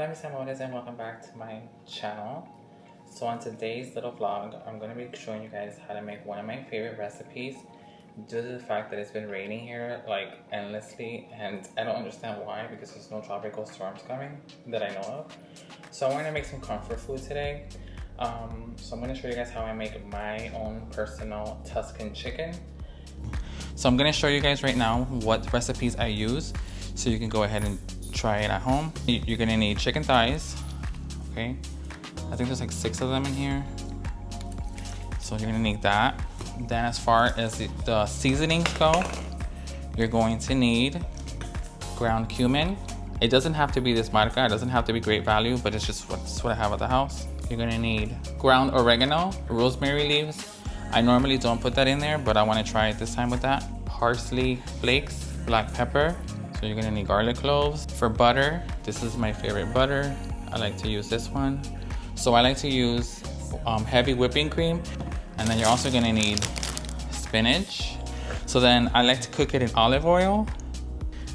Hola Mis Amores and welcome back to my channel. So on today's little vlog, I'm going to be showing you guys how to make one of my favorite recipes due to the fact that it's been raining here like endlessly, and I don't understand why, because there's no tropical storms coming that I know of. So I'm going to make some comfort food today. So I'm going to show you guys how I make my own personal Tuscan chicken. So I'm going to show you guys right now what recipes I use so you can go ahead and try it at home. You're gonna need chicken thighs, okay? I think there's like 6 of them in here. So you're gonna need that. Then as far as the seasonings go, you're going to need ground cumin. It doesn't have to be this marca, it doesn't have to be great value, but it's just what I have at the house. You're gonna need ground oregano, rosemary leaves. I normally don't put that in there, but I wanna try it this time with that. Parsley flakes, black pepper. So you're gonna need garlic cloves. For butter, this is my favorite butter. I like to use this one. So I like to use heavy whipping cream. And then you're also gonna need spinach. So then I like to cook it in olive oil.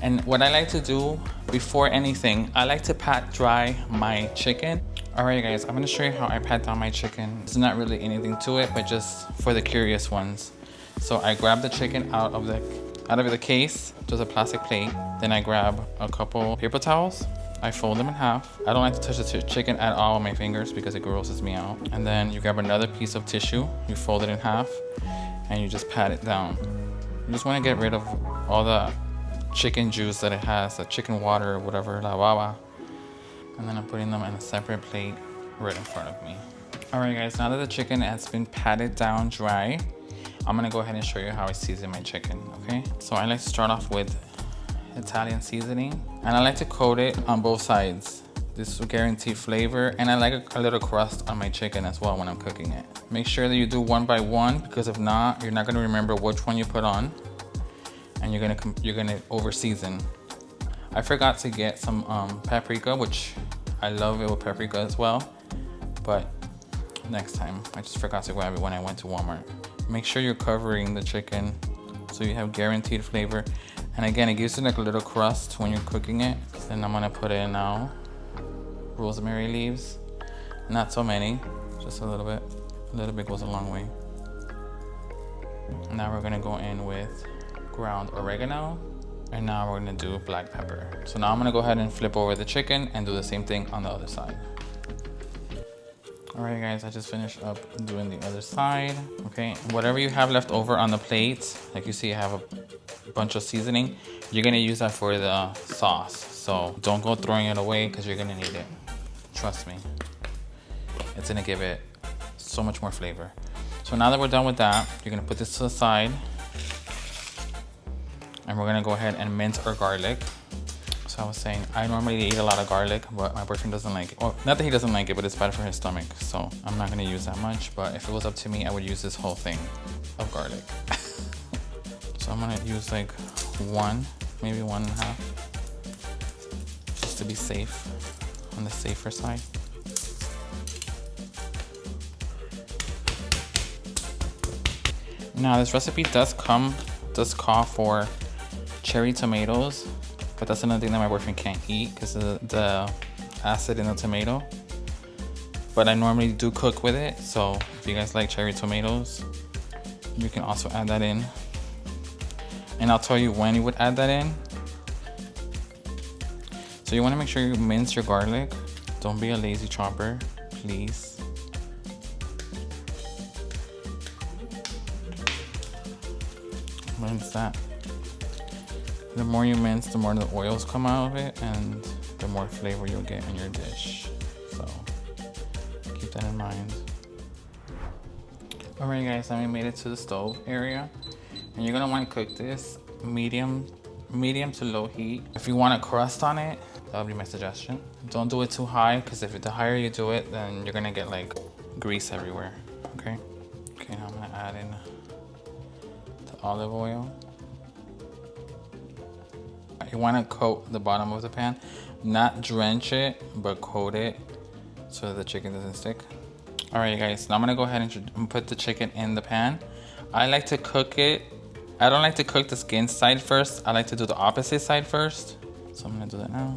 And what I like to do before anything, I like to pat dry my chicken. All right guys, I'm gonna show you how I pat down my chicken. It's not really anything to it, but just for the curious ones. So I grab the chicken out of the case, just a plastic plate. Then I grab a couple paper towels. I fold them in half. I don't like to touch the chicken at all with my fingers because it grosses me out. And then you grab another piece of tissue, you fold it in half, and you just pat it down. You just want to get rid of all the chicken juice that it has, the chicken water or whatever, la baba. And then I'm putting them in a separate plate right in front of me. All right guys, now that the chicken has been patted down dry, I'm gonna go ahead and show you how I season my chicken, okay? So I like to start off with Italian seasoning, and I like to coat it on both sides. This will guarantee flavor, and I like a little crust on my chicken as well when I'm cooking it. Make sure that you do one by one, because if not, you're not gonna remember which one you put on, and you're gonna over season. I forgot to get some paprika, which I love it with paprika as well, but next time. I just forgot to grab it when I went to Walmart. Make sure you're covering the chicken so you have guaranteed flavor. And again, it gives you like a little crust when you're cooking it. Then I'm gonna put in now rosemary leaves. Not so many, just a little bit. A little bit goes a long way. Now we're gonna go in with ground oregano. And now we're gonna do black pepper. So now I'm gonna go ahead and flip over the chicken and do the same thing on the other side. All right guys, I just finished up doing the other side. Okay, whatever you have left over on the plate, like you see I have a bunch of seasoning, you're gonna use that for the sauce. So don't go throwing it away because you're gonna need it. Trust me, it's gonna give it so much more flavor. So now that we're done with that, you're gonna put this to the side, and we're gonna go ahead and mince our garlic. So I was saying, I normally eat a lot of garlic, but my boyfriend doesn't like it. Well, not that he doesn't like it, but it's bad for his stomach. So I'm not gonna use that much, but if it was up to me, I would use this whole thing of garlic. So I'm gonna use like one, maybe 1.5, just to be safe, on the safer side. Now this recipe does call for cherry tomatoes, but that's another thing that my boyfriend can't eat because of the acid in the tomato. But I normally do cook with it, so if you guys like cherry tomatoes, you can also add that in. And I'll tell you when you would add that in. So you want to make sure you mince your garlic. Don't be a lazy chopper, please. Mince that. The more you mince, the more the oils come out of it, and the more flavor you'll get in your dish. So keep that in mind. Alright guys, I made it to the stove area, and you're gonna want to cook this medium to low heat. If you want a crust on it, that would be my suggestion. Don't do it too high, because if the higher you do it, then you're gonna get like grease everywhere. Okay, now I'm gonna add in the olive oil. You want to coat the bottom of the pan, not drench it, but coat it so that the chicken doesn't stick. All right, guys, now I'm gonna go ahead and put the chicken in the pan. I like to cook it. I don't like to cook the skin side first. I like to do the opposite side first. So I'm gonna do that now.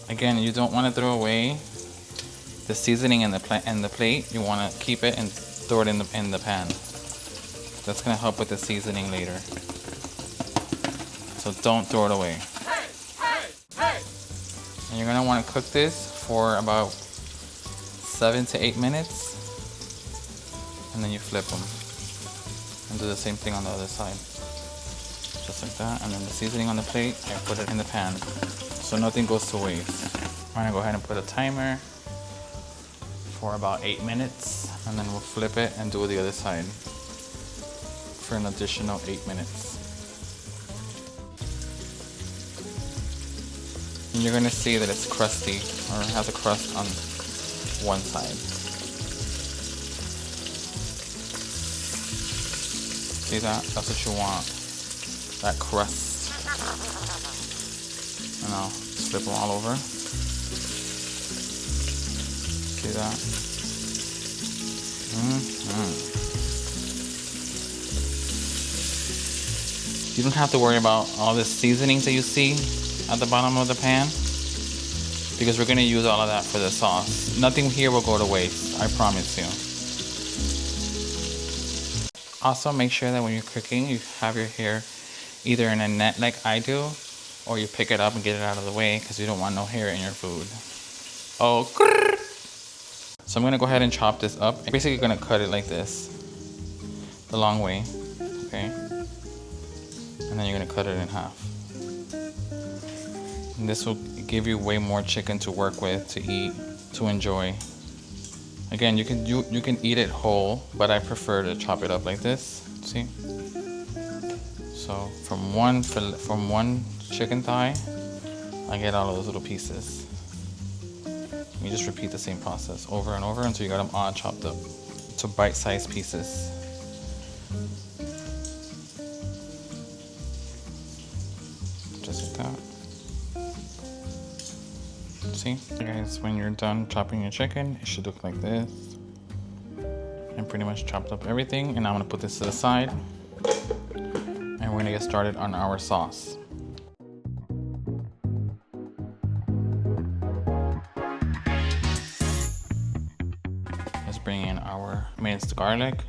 Again, you don't want to throw away the seasoning in the plate. You want to keep it and throw it in the pan. That's gonna help with the seasoning later. So don't throw it away. And you're gonna want to cook this for about 7 to 8 minutes, and then you flip them and do the same thing on the other side, just like that. And then the seasoning on the plate, I put it in the pan so nothing goes to waste. I'm gonna go ahead and put a timer for about 8 minutes, and then we'll flip it and do the other side for an additional 8 minutes. And you're gonna see that it's crusty, or has a crust on one side. See that? That's what you want. That crust. And I'll flip them all over. See that? You don't have to worry about all this seasonings that you see at the bottom of the pan, because we're going to use all of that for the sauce. Nothing here will go to waste, I promise you. Also, make sure that when you're cooking, you have your hair either in a net like I do, or you pick it up and get it out of the way, because you don't want no hair in your food. Oh, so I'm going to go ahead and chop this up. I'm basically going to cut it like this, the long way, okay? And then you're going to cut it in half. And this will give you way more chicken to work with, to eat, to enjoy. Again, you can eat it whole, but I prefer to chop it up like this. See? So from one chicken thigh, I get all of those little pieces. You just repeat the same process over and over until you got them all chopped up to bite-sized pieces. Just like that. See, guys, when you're done chopping your chicken, it should look like this. I pretty much chopped up everything, and I'm gonna put this to the side, and we're gonna get started on our sauce. Let's bring in our minced garlic,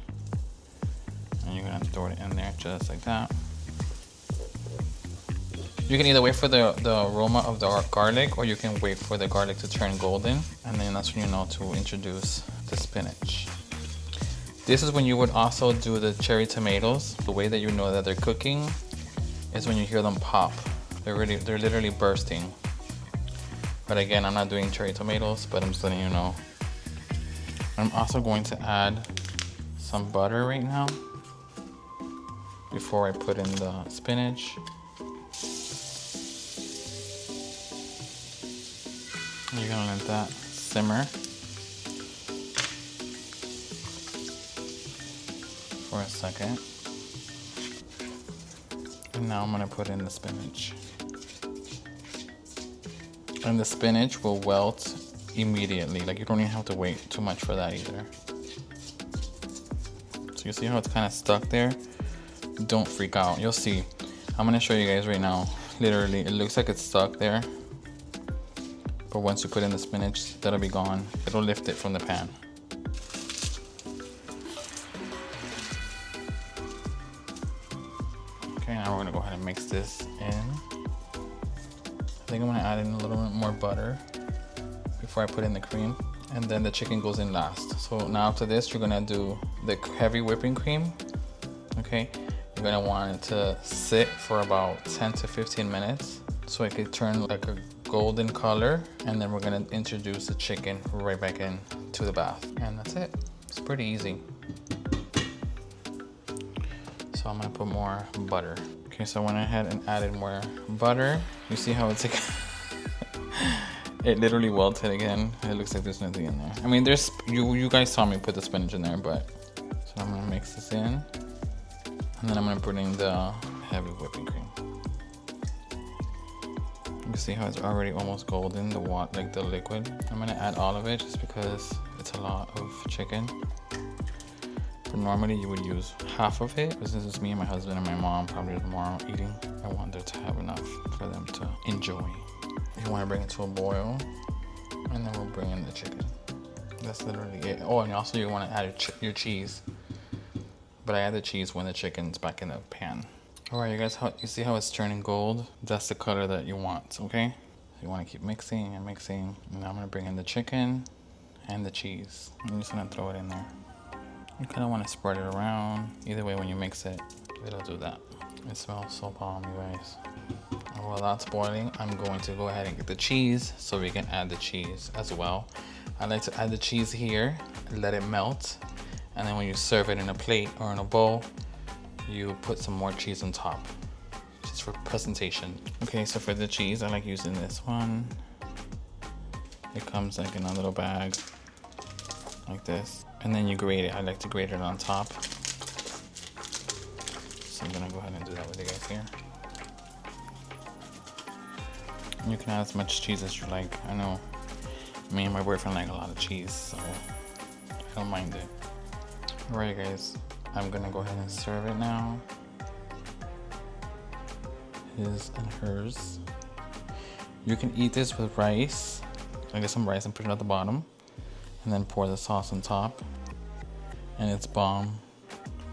and you're gonna throw it in there just like that. You can either wait for the aroma of the garlic, or you can wait for the garlic to turn golden, and then that's when you know to introduce the spinach. This is when you would also do the cherry tomatoes. The way that you know that they're cooking is when you hear them pop. They're literally bursting. But again, I'm not doing cherry tomatoes, but I'm just letting you know. I'm also going to add some butter right now before I put in the spinach. You're gonna let that simmer for a second. And now I'm gonna put in the spinach. And the spinach will wilt immediately. Like, you don't even have to wait too much for that either. So you see how it's kind of stuck there? Don't freak out. You'll see. I'm gonna show you guys right now. Literally, it looks like it's stuck there. But once you put in the spinach, that'll be gone. It'll lift it from the pan. Okay, now we're gonna go ahead and mix this in. I think I'm gonna add in a little bit more butter before I put in the cream. And then the chicken goes in last. So now after this, you're gonna do the heavy whipping cream. Okay, you're gonna want it to sit for about 10 to 15 minutes so it can turn like a golden color, and then we're gonna introduce the chicken right back in to the bath, and that's it. It's pretty easy. So I'm gonna put more butter. Okay, so I went ahead and added more butter. You see how it's like it literally wilted again. It looks like there's nothing in there. I mean, there's you guys saw me put the spinach in there, but so I'm gonna mix this in, and then I'm gonna put in the heavy whipping cream. You can see how it's already almost golden, the liquid. I'm gonna add all of it just because it's a lot of chicken. But normally you would use half of it. But since it's me and my husband and my mom probably tomorrow eating, I want there to have enough for them to enjoy. You want to bring it to a boil, and then we'll bring in the chicken. That's literally it. Oh, and also you want to add your cheese. But I add the cheese when the chicken's back in the pan. All right, you guys, you see how it's turning gold? That's the color that you want, okay? So you want to keep mixing and mixing. And now I'm gonna bring in the chicken and the cheese. I'm just gonna throw it in there. You kind of want to spread it around. Either way, when you mix it, it'll do that. It smells so bomb, you guys. And while that's boiling, I'm going to go ahead and get the cheese so we can add the cheese as well. I like to add the cheese here, let it melt, and then when you serve it in a plate or in a bowl, you put some more cheese on top, just for presentation. Okay, so for the cheese, I like using this one. It comes like in a little bag, like this. And then you grate it. I like to grate it on top. So I'm gonna go ahead and do that with you guys here. And you can add as much cheese as you like. I know me and my boyfriend like a lot of cheese, so I don't mind it. Alright guys, I'm gonna go ahead and serve it now. His and hers. You can eat this with rice. I get some rice and put it at the bottom. And then pour the sauce on top. And it's bomb.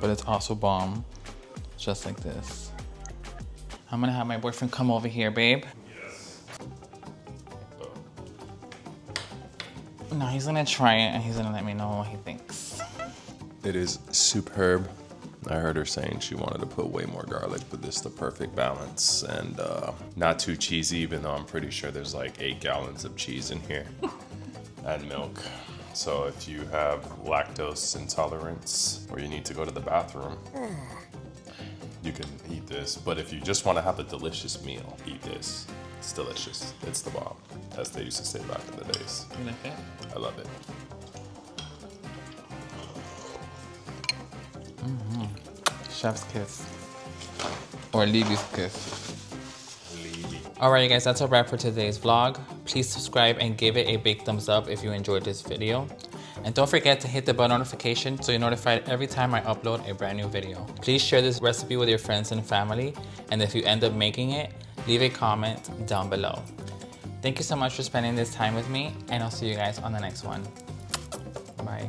But it's also bomb. Just like this. I'm gonna have my boyfriend come over here, babe. Yes. No, he's gonna try it and he's gonna let me know what he thinks. It is superb. I heard her saying she wanted to put way more garlic, but this is the perfect balance. And not too cheesy, even though I'm pretty sure there's like 8 gallons of cheese in here. And milk. So if you have lactose intolerance or you need to go to the bathroom, you can eat this. But if you just want to have a delicious meal, eat this. It's delicious. It's the bomb, as they used to say back in the days. You like it? I love it. Chef's kiss. Or Libby's kiss. Alright you guys, that's a wrap for today's vlog. Please subscribe and give it a big thumbs up if you enjoyed this video. And don't forget to hit the bell notification so you're notified every time I upload a brand new video. Please share this recipe with your friends and family. And if you end up making it, leave a comment down below. Thank you so much for spending this time with me, and I'll see you guys on the next one. Bye.